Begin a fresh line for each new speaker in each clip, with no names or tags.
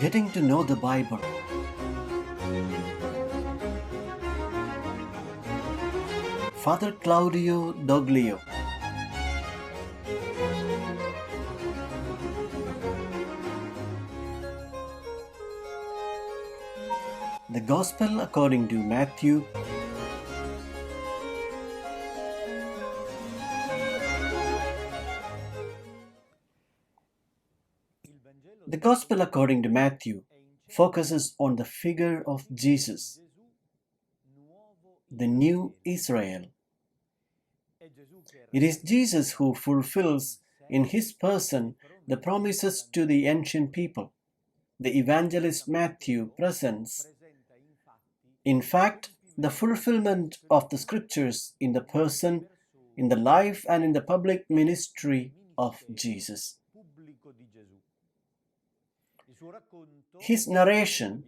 Getting to know the Bible. Father Claudio Doglio. The Gospel according to Mathew. The Gospel according to Matthew focuses on the figure of Jesus, the new Israel. It is Jesus who fulfills in his person the promises to the ancient people. The evangelist Matthew presents, in fact, the fulfillment of the scriptures in the person, in the life, and in the public ministry of Jesus. His narration,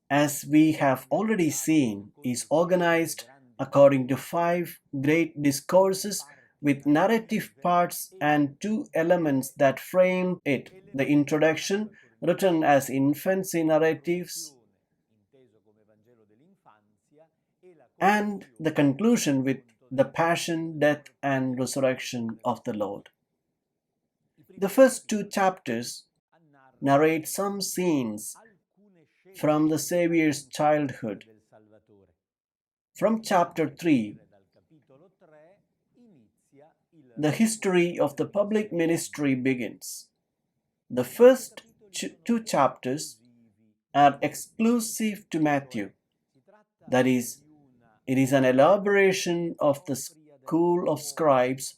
as we have already seen, is organized according to 5 great discourses with narrative parts and 2 elements that frame it: the introduction, written as infancy narratives, and the conclusion with the passion, death, and resurrection of the Lord. The first 2 chapters narrate some scenes from the Savior's childhood. From chapter 3, the history of the public ministry begins. The first 2 chapters are exclusive to Matthew. That is, it is an elaboration of the school of scribes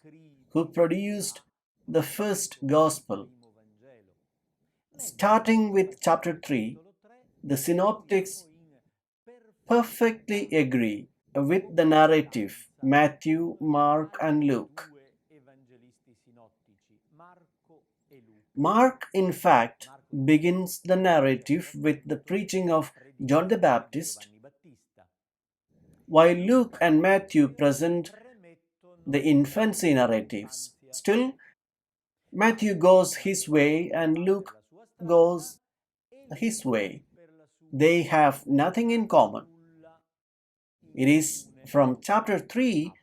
who produced the first gospel. Starting with chapter 3, the synoptics perfectly agree with the narrative Matthew, Mark, and Luke. Mark, in fact, begins the narrative with the preaching of John the Baptist, while Luke and Matthew present the infancy narratives. Still, Matthew goes his way and Luke goes his way. They have nothing in common. It is from chapter 3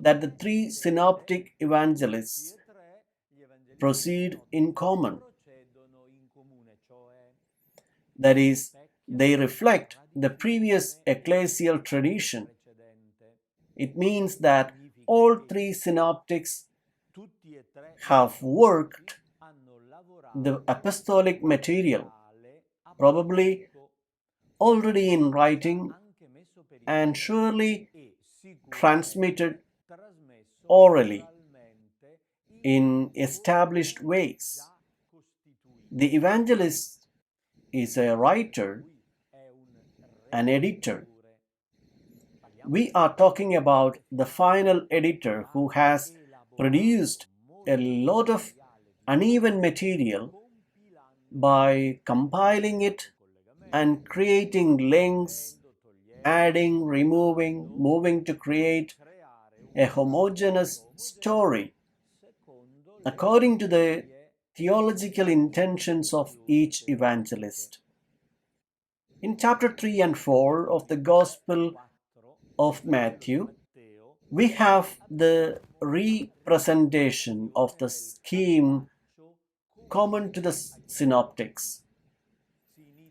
that the 3 synoptic evangelists proceed in common. That is, they reflect the previous ecclesial tradition. It means that all 3 synoptics have worked the apostolic material, probably already in writing and surely transmitted orally in established ways. The evangelist is a writer, an editor. We are talking about the final editor who has produced a lot of uneven material by compiling it and creating links, adding, removing, moving to create a homogeneous story according to the theological intentions of each evangelist. In chapter 3 and 4 of the Gospel of Matthew, we have the representation of the scheme common to the synoptics.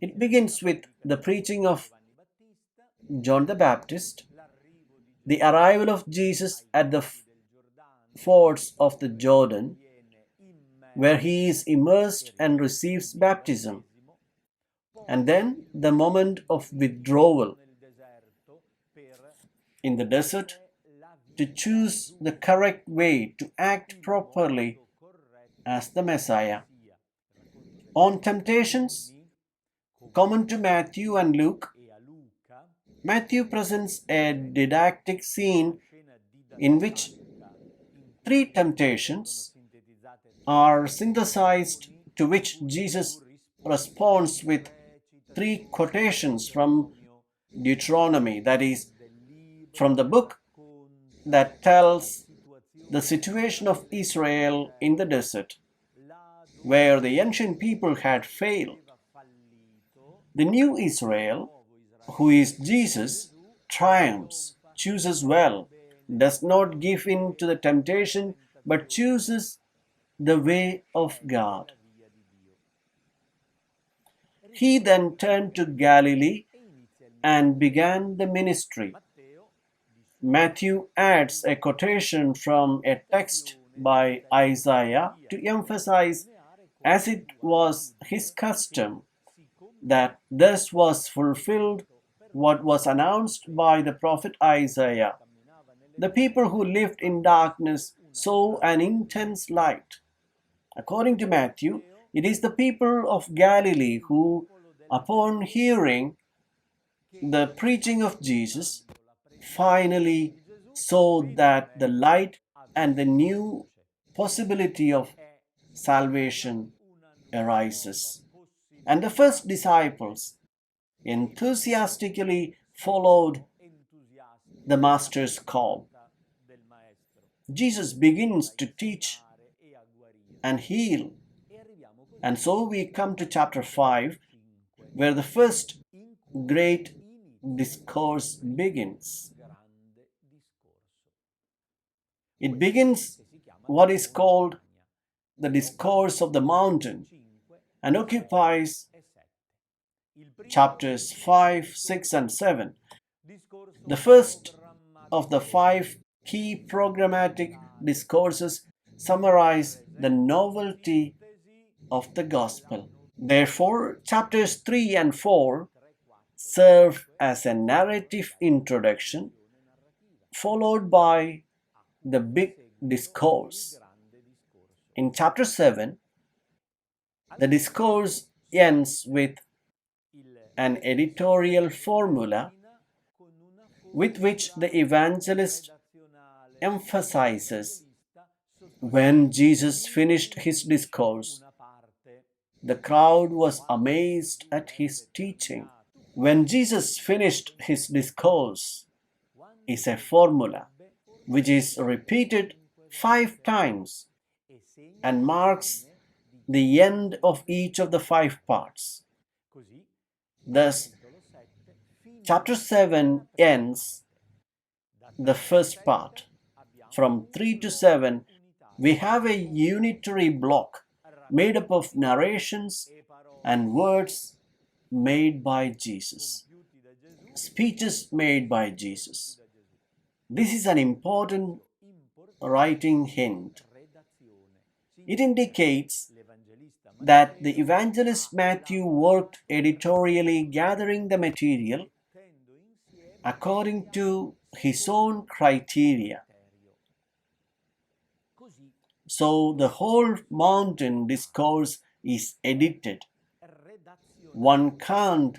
It begins with the preaching of John the Baptist, the arrival of Jesus at the fords of the Jordan, where he is immersed and receives baptism, and then the moment of withdrawal in the desert to choose the correct way to act properly as the Messiah. On temptations common to Matthew and Luke, Matthew presents a didactic scene in which 3 temptations are synthesized, to which Jesus responds with 3 quotations from Deuteronomy, that is, from the book that tells the situation of Israel in the desert. where the ancient people had failed. The new Israel, who is Jesus, triumphs, chooses well, does not give in to the temptation, but chooses the way of God. He then turned to Galilee and began the ministry. Matthew adds a quotation from a text by Isaiah to emphasize, as it was his custom, that thus was fulfilled what was announced by the prophet Isaiah. The people who lived in darkness saw an intense light. According to Matthew, it is the people of Galilee who, upon hearing the preaching of Jesus, finally saw that the light and the new possibility of salvation arises. And the first disciples enthusiastically followed the Master's call. Jesus begins to teach and heal. And so we come to chapter 5, where the first great discourse begins. It begins what is called the discourse of the mountain and occupies chapters 5, 6, and 7. The first of the 5 key programmatic discourses summarize the novelty of the gospel. Therefore, chapters 3 and 4 serve as a narrative introduction, followed by the big discourse. In chapter 7, the discourse ends with an editorial formula with which the evangelist emphasizes, when Jesus finished his discourse, the crowd was amazed at his teaching. When Jesus finished his discourse is a formula which is repeated 5 times and marks the end of each of the 5 parts. Thus, chapter 7 ends the first part. From 3 to 7, we have a unitary block made up of narrations and words made by Jesus, speeches made by Jesus. This is an important writing hint. It indicates that the evangelist Matthew worked editorially, gathering the material according to his own criteria. So the whole mountain discourse is edited. One can't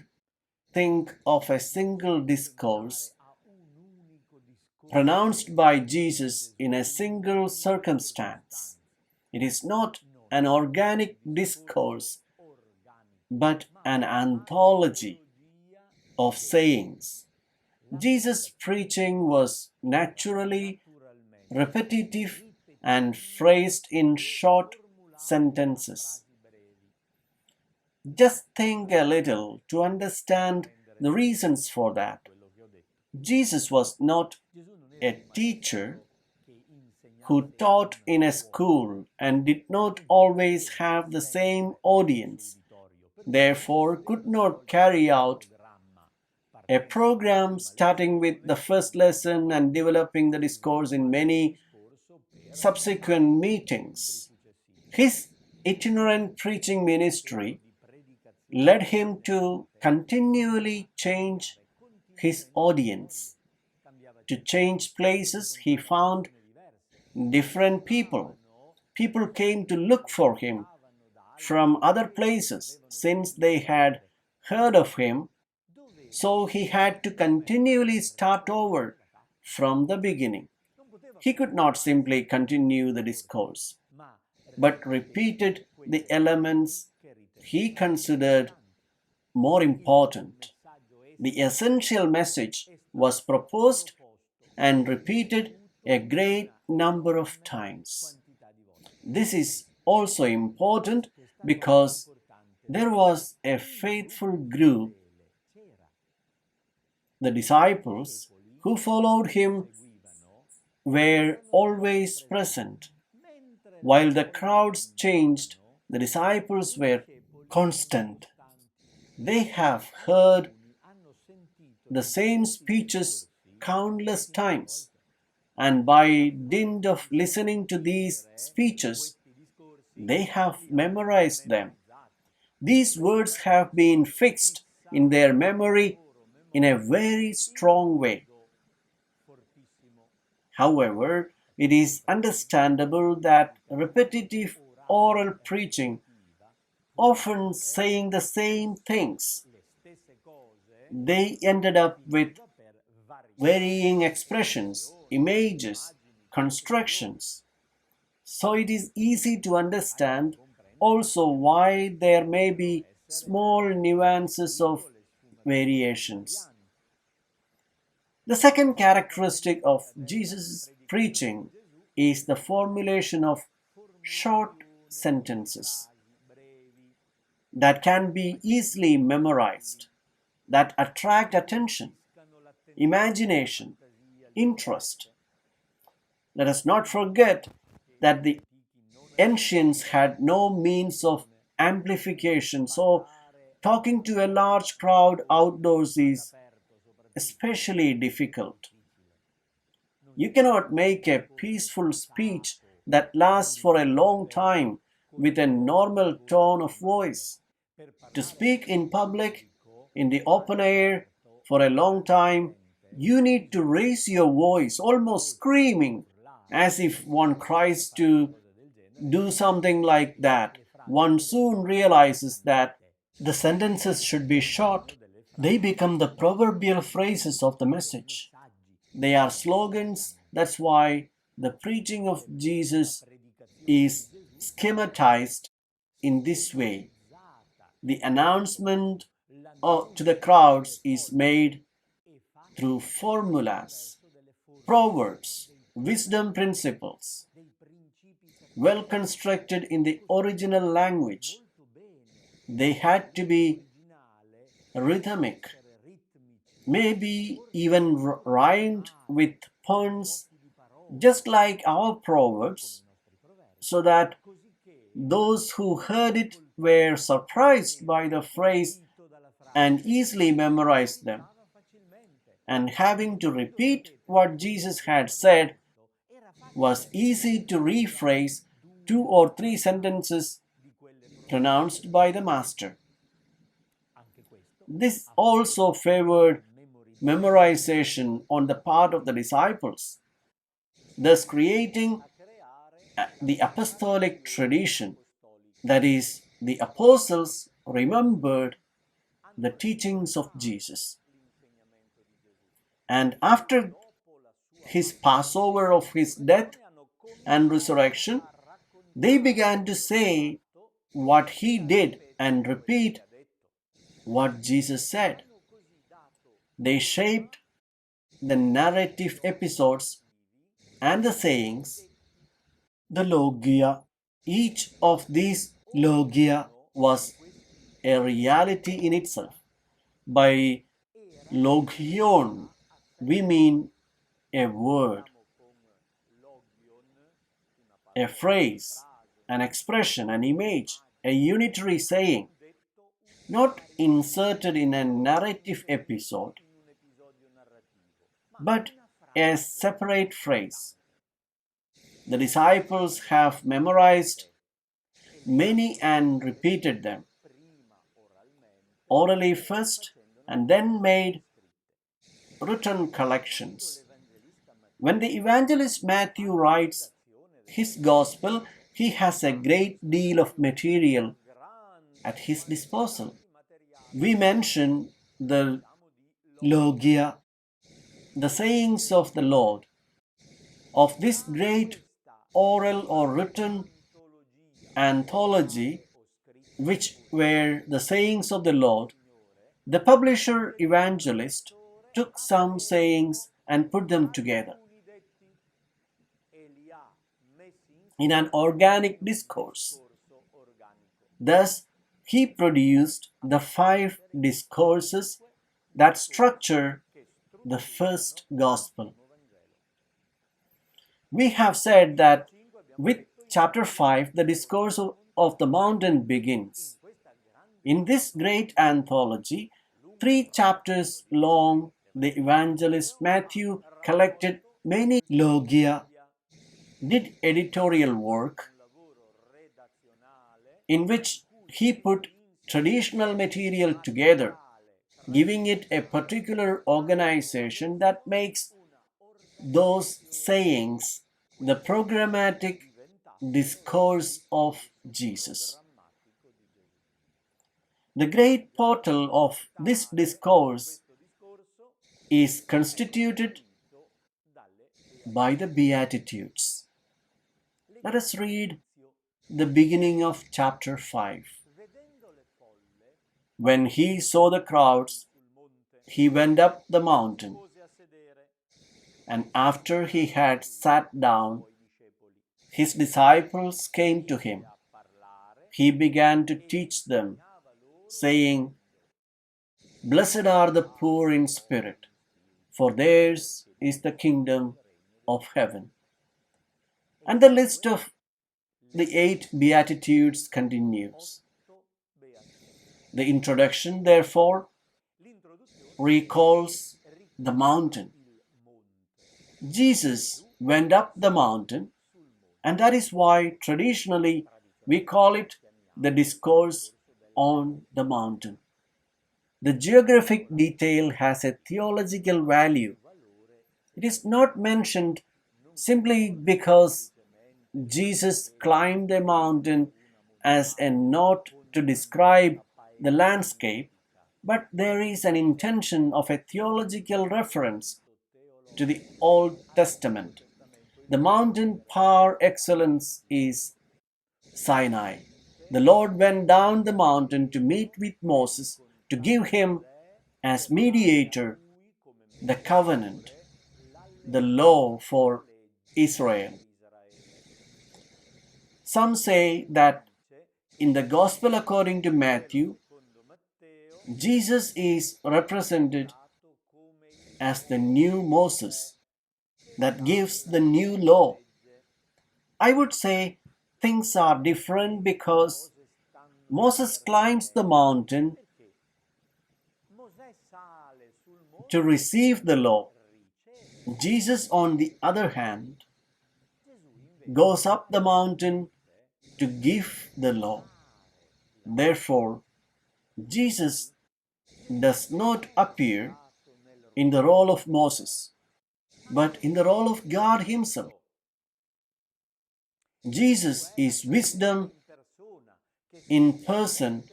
think of a single discourse pronounced by Jesus in a single circumstance. It is not an organic discourse, but an anthology of sayings. Jesus' preaching was naturally repetitive and phrased in short sentences. Just think a little to understand the reasons for that. Jesus was not a teacher who taught in a school and did not always have the same audience, therefore could not carry out a program starting with the first lesson and developing the discourse in many subsequent meetings. His itinerant preaching ministry led him to continually change his audience. To change places, he found different people. People came to look for him from other places since they had heard of him, so he had to continually start over from the beginning. He could not simply continue the discourse, but repeated the elements he considered more important. The essential message was proposed and repeated a great number of times. This is also important because there was a faithful group, the disciples, who followed him were always present. While the crowds changed, the disciples were constant. They have heard the same speeches countless times, and by dint of listening to these speeches, they have memorized them. These words have been fixed in their memory in a very strong way. However, it is understandable that repetitive oral preaching, often saying the same things, they ended up with varying expressions, images, constructions. So it is easy to understand also why there may be small nuances of variations. The second characteristic of Jesus' preaching is the formulation of short sentences that can be easily memorized, that attract attention, imagination, interest. Let us not forget that the ancients had no means of amplification, so talking to a large crowd outdoors is especially difficult. You cannot make a peaceful speech that lasts for a long time with a normal tone of voice. To speak in public, in the open air, for a long time, you need to raise your voice, almost screaming, as if one cries to do something like that. One soon realizes that the sentences should be short. They become the proverbial phrases of the message. They are slogans. That's why the preaching of Jesus is schematized in this way. The announcement to the crowds is made through formulas, proverbs, wisdom principles, well constructed in the original language. They had to be rhythmic, maybe even rhymed with puns, just like our proverbs, so that those who heard it were surprised by the phrase and easily memorized them. And having to repeat what Jesus had said was easy to rephrase 2 or 3 sentences pronounced by the Master. This also favored memorization on the part of the disciples, thus creating the apostolic tradition. That is, the apostles remembered the teachings of Jesus. And after his Passover of his death and resurrection, they began to say what he did and repeat what Jesus said. They shaped the narrative episodes and the sayings, the logia. Each of these logia was a reality in itself. By logion, we mean a word, a phrase, an expression, an image, a unitary saying, not inserted in a narrative episode, but a separate phrase. The disciples have memorized many and repeated them, orally first and then made written collections. When the evangelist Matthew writes his gospel, he has a great deal of material at his disposal. We mention the logia, the sayings of the Lord. Of this great oral or written anthology, which were the sayings of the Lord, the publisher evangelist took some sayings and put them together. in an organic discourse. Thus, he produced the five discourses that structure the first gospel. We have said that with chapter 5, the discourse of the mountain begins. In this great anthology, 3 chapters long, the evangelist Matthew collected many logia, did editorial work in which he put traditional material together, giving it a particular organization that makes those sayings the programmatic discourse of Jesus. The great portal of this discourse is constituted by the Beatitudes. Let us read the beginning of chapter 5. When he saw the crowds, he went up the mountain, and after he had sat down, his disciples came to him. He began to teach them, saying, "Blessed are the poor in spirit, for theirs is the kingdom of heaven." And the list of the 8 Beatitudes continues. The introduction, therefore, recalls the mountain. Jesus went up the mountain, and that is why traditionally we call it the discourse on the mountain. The geographic detail has a theological value. It is not mentioned simply because Jesus climbed a mountain as a note to describe the landscape, but there is an intention of a theological reference to the Old Testament. The mountain par excellence is Sinai. The Lord went down the mountain to meet with Moses to give him, as mediator, the covenant, the law for Israel. Some say that in the Gospel according to Matthew, Jesus is represented as the new Moses that gives the new law. I would say things are different because Moses climbs the mountain to receive the law. Jesus, on the other hand, goes up the mountain to give the law. Therefore, Jesus does not appear in the role of Moses, but in the role of God Himself. Jesus is wisdom in person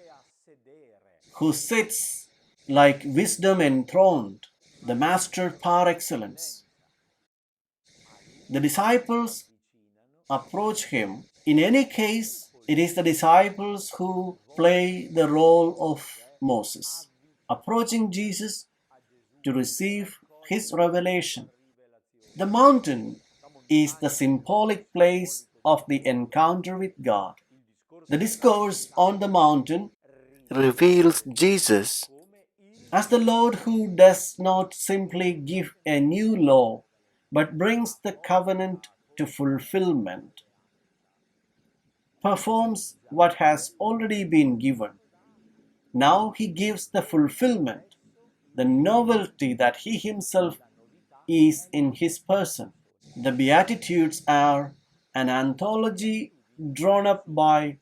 who sits like wisdom enthroned, the master par excellence. The disciples approach him. In any case, it is the disciples who play the role of Moses, approaching Jesus to receive his revelation. The mountain is the symbolic place of the encounter with God. The discourse on the mountain reveals Jesus as the Lord who does not simply give a new law, but brings the covenant to fulfillment, performs what has already been given. Now he gives the fulfillment, the novelty that he himself is in his person. The Beatitudes are an anthology drawn up by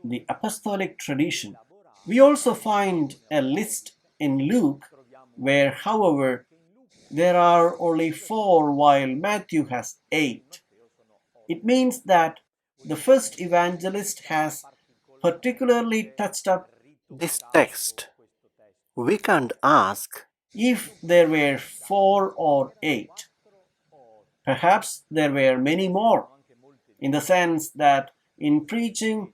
the apostolic tradition. We also find a list in Luke where, however, there are only 4 while Matthew has 8. It means that the first evangelist has particularly touched up this text. We can't ask if there were 4 or 8. Perhaps there were many more, in the sense that in preaching,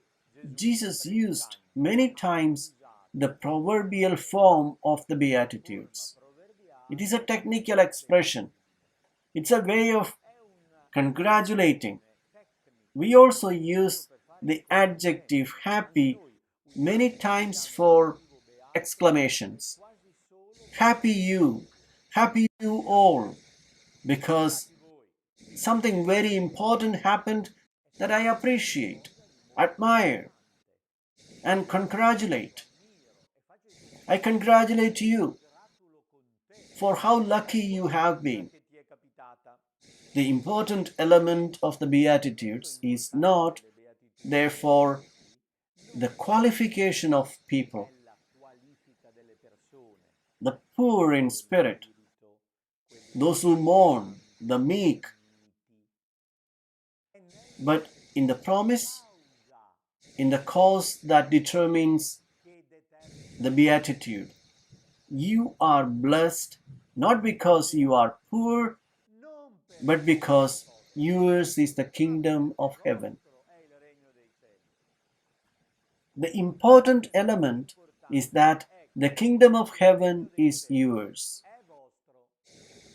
Jesus used many times the proverbial form of the Beatitudes. It is a technical expression. It's a way of congratulating, We also use the adjective happy many times for exclamations. Happy you all, because something very important happened that I appreciate, admire, and congratulate. I congratulate you for how lucky you have been. The important element of the Beatitudes is not, therefore, the qualification of people, the poor in spirit, those who mourn, the meek, but in the promise, in the cause that determines the Beatitude. You are blessed not because you are poor, but because yours is the kingdom of heaven. The important element is that the kingdom of heaven is yours.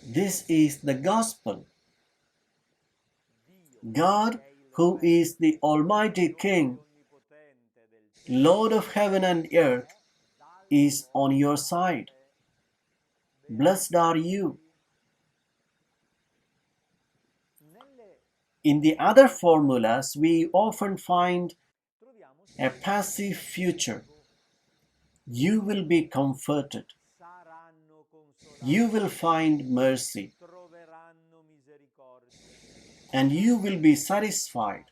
This is the gospel. God, who is the Almighty King, Lord of heaven and earth, is on your side. Blessed are you. In the other formulas, we often find a passive future. You will be comforted. You will find mercy. And you will be satisfied.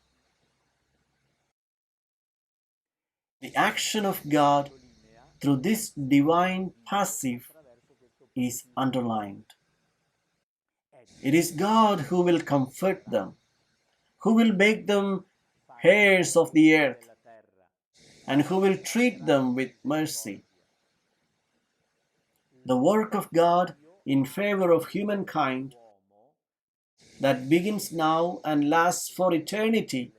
The action of God through this divine passive is underlined. It is God who will comfort them, who will make them heirs of the earth, and who will treat them with mercy. The work of God in favor of humankind that begins now and lasts for eternity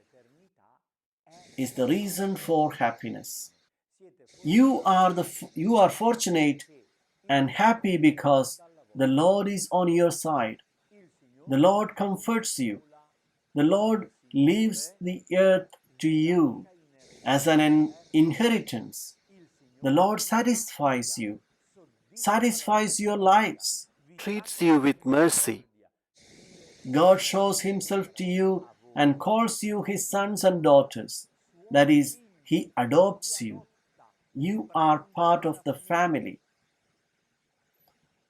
is the reason for happiness. You are fortunate and happy because the Lord is on your side. The Lord comforts you. The Lord leaves the earth to you as an inheritance. The Lord satisfies you, satisfies your lives, treats you with mercy. God shows himself to you and calls you his sons and daughters. That is, he adopts you. You are part of the family.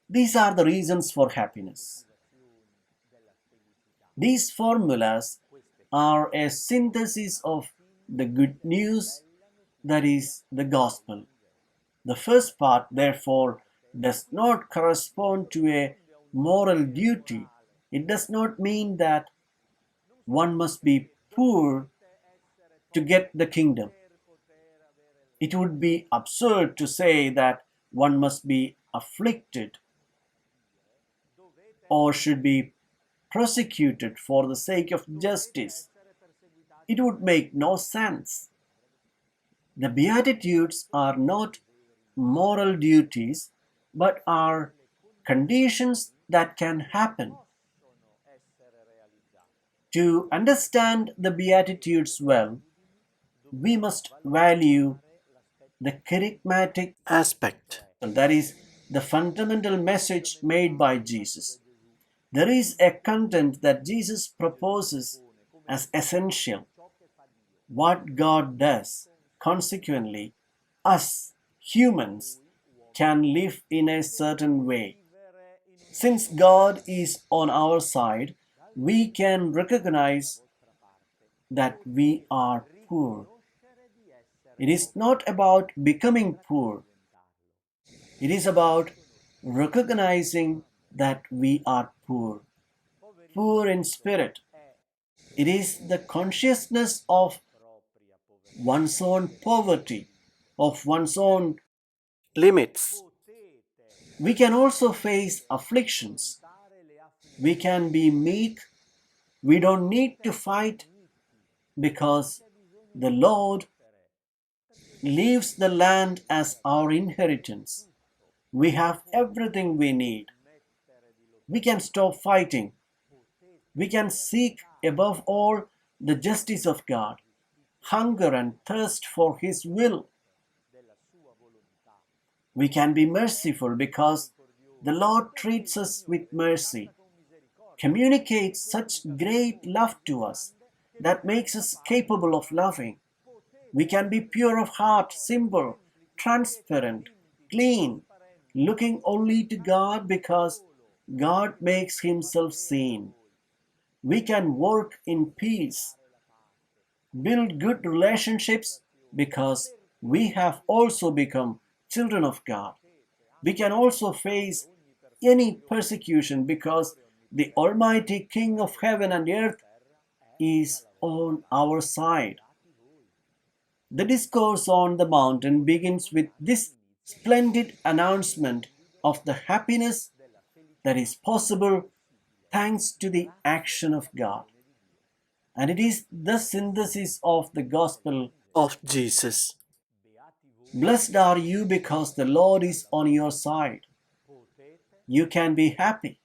These are the reasons for happiness. These formulas are a synthesis of the good news, that is, the gospel. The first part, therefore, does not correspond to a moral duty. It does not mean that one must be poor to get the kingdom. It would be absurd to say that one must be afflicted or should be prosecuted for the sake of justice. It would make no sense. The Beatitudes are not moral duties, but are conditions that can happen. To understand the Beatitudes well, we must value the charismatic aspect, and that is the fundamental message made by Jesus. There is a content that Jesus proposes as essential, what God does. Consequently, us humans can live in a certain way. Since God is on our side, we can recognize that we are poor. It is not about becoming poor. It is about recognizing that we are poor, poor in spirit. It is the consciousness of one's own poverty, of one's own limits. We can also face afflictions. We can be meek. We don't need to fight because the Lord leaves the land as our inheritance. We have everything we need. We can stop fighting. We can seek above all the justice of God, hunger and thirst for His will. We can be merciful because the Lord treats us with mercy, communicates such great love to us that makes us capable of loving. We can be pure of heart, simple, transparent, clean, looking only to God because God makes Himself seen. We can work in peace, build good relationships because we have also become children of God. We can also face any persecution because the Almighty King of heaven and earth is on our side. The discourse on the mountain begins with this splendid announcement of the happiness that is possible thanks to the action of God. And it is the synthesis of the gospel of Jesus. Blessed are you because the Lord is on your side. You can be happy.